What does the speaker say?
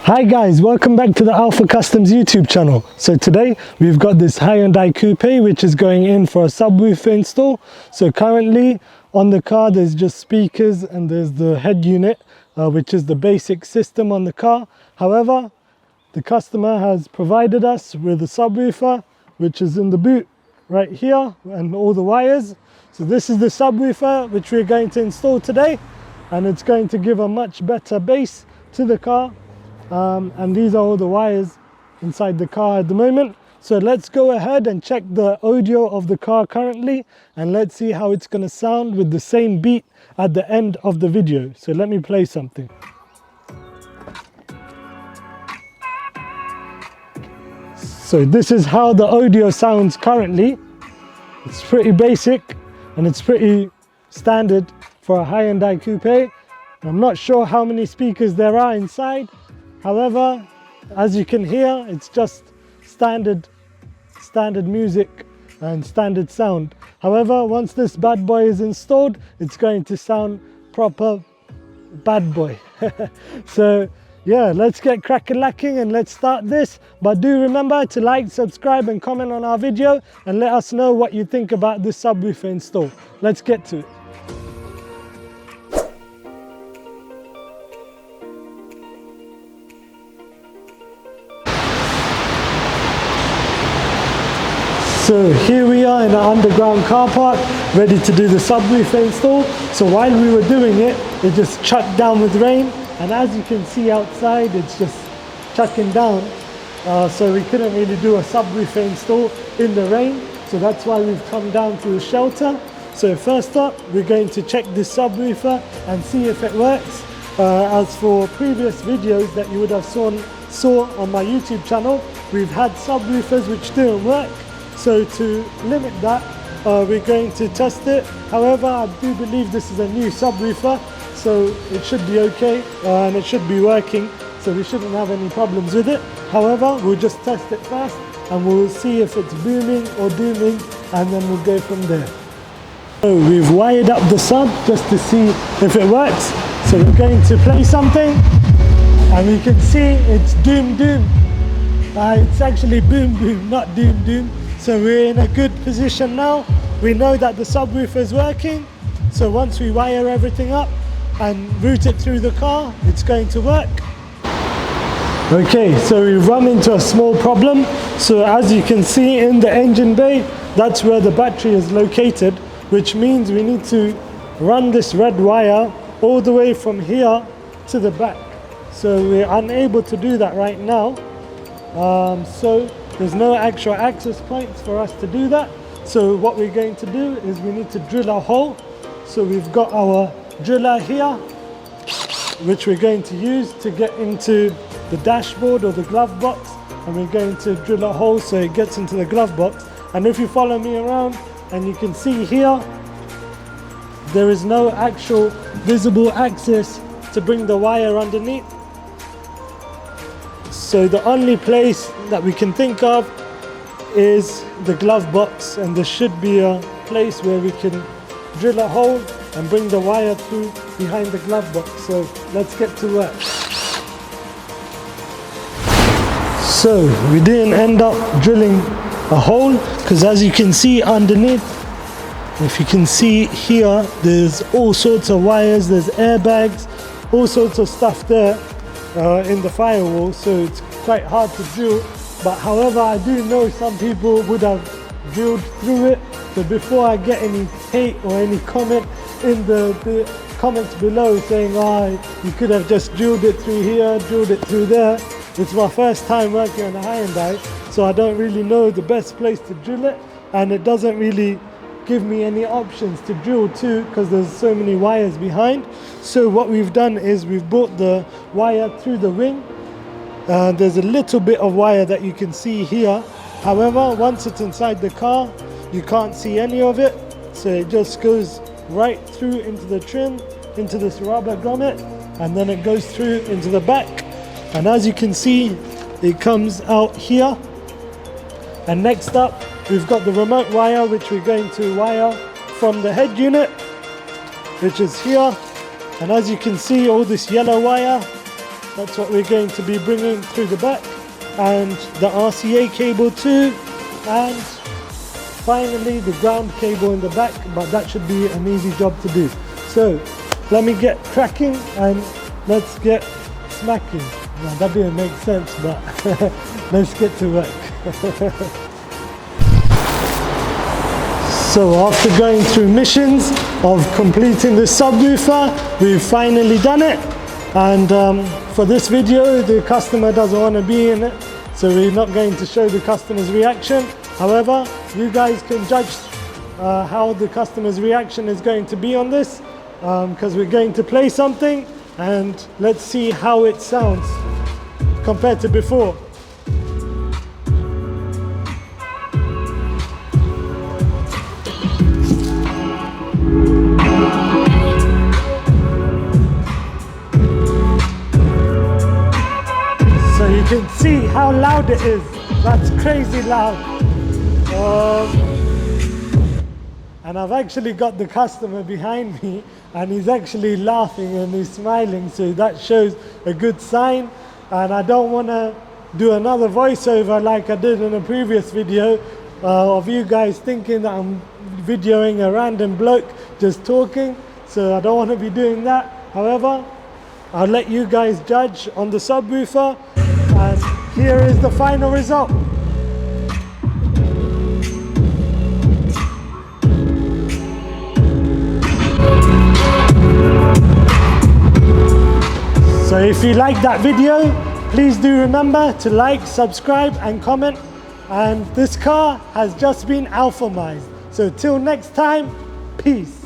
Hi guys, welcome back to the Alpha Customz YouTube channel. So today we've got this Hyundai Coupe which is going in for a subwoofer install. So currently on the car there's just speakers and there's the head unit which is the basic system on the car. However, the customer has provided us with a subwoofer which is in the boot right here and all the wires. So this is the subwoofer which we're going to install today, and it's going to give a much better bass to the car. And these are all the wires inside the car at the moment. So let's go ahead and check the audio of the car currently, and let's see how it's going to sound with the same beat at the end of the video. So let me play something. So this is how the audio sounds currently. It's pretty basic and it's pretty standard for a Hyundai Coupe. I'm not sure how many speakers there are inside. However, as you can hear, it's just standard music and standard sound. However, once this bad boy is installed, it's going to sound proper bad boy. So yeah, let's get cracking and let's start this. But do remember to like, subscribe and comment on our video and let us know what you think about this subwoofer install. Let's get to it. So here we are in an underground car park, ready to do the subwoofer install. So while we were doing it, it just chucked down with rain. And as you can see outside, it's just chucking down. So we couldn't really do a subwoofer install in the rain. So that's why we've come down to the shelter. So first up, we're going to check this subwoofer and see if it works. As for previous videos that you would have saw on my YouTube channel, we've had subwoofers which didn't work. So to limit that, we're going to test it. However, I do believe this is a new subwoofer, so it should be okay and it should be working. So we shouldn't have any problems with it. However, we'll just test it first and we'll see if it's booming or dooming, and then we'll go from there. So we've wired up the sub just to see if it works. So we're going to play something and we can see it's doom. It's actually boom, not doom. So we're in a good position now. We know that the subwoofer is working. So once we wire everything up and route it through the car, it's going to work. Okay, so we've run into a small problem. So as you can see in the engine bay, that's where the battery is located, which means we need to run this red wire all the way from here to the back. So we're unable to do that right now. So there's no actual access points for us to do that. So what we're going to do is we need to drill a hole. So we've got our driller here, which we're going to use to get into the dashboard or the glove box. And we're going to drill a hole so it gets into the glove box. And if you follow me around, and you can see here, there is no actual visible access to bring the wire underneath. So the only place that we can think of is the glove box, and there should be a place where we can drill a hole and bring the wire through behind the glove box. So let's get to work. So we didn't end up drilling a hole because, as you can see underneath, if you can see here, there's all sorts of wires, there's airbags, all sorts of stuff there in the firewall, so it's quite hard to drill. But however, I do know some people would have drilled through it. So before I get any hate or any comment in the comments below saying, you could have just drilled it through here, drilled it through there. It's my first time working on a Hyundai, so I don't really know the best place to drill it, and it doesn't really give me any options to drill to because there's so many wires behind. So what we've done is we've brought the wire through the wing. There's a little bit of wire that you can see here. However, once it's inside the car, you can't see any of it. So it just goes right through into the trim, into this rubber grommet, and then it goes through into the back. And as you can see, it comes out here. And next up, we've got the remote wire, which we're going to wire from the head unit, which is here. And as you can see, all this yellow wire That's what we're going to be bringing through the back, and the RCA cable too, and finally the ground cable in the back, but that should be an easy job to do. So let me get cracking and let's get smacking. Now, that didn't make sense, but let's get to work. So after going through missions of completing the subwoofer, we've finally done it. And for this video, the customer doesn't want to be in it, so we're not going to show the customer's reaction. However, you guys can judge how the customer's reaction is going to be on this, because we're going to play something and let's see how it sounds compared to before. So you can see how loud it is. That's crazy loud. And I've actually got the customer behind me and he's actually laughing and he's smiling, so that shows a good sign. And I don't want to do another voiceover like I did in a previous video of you guys thinking that I'm videoing a random bloke just talking, so I don't want to be doing that. However, I'll let you guys judge on the subwoofer, and here is the final result. So if you like that video, please do remember to like, subscribe and comment. And this car has just been alphamized. So till next time, peace.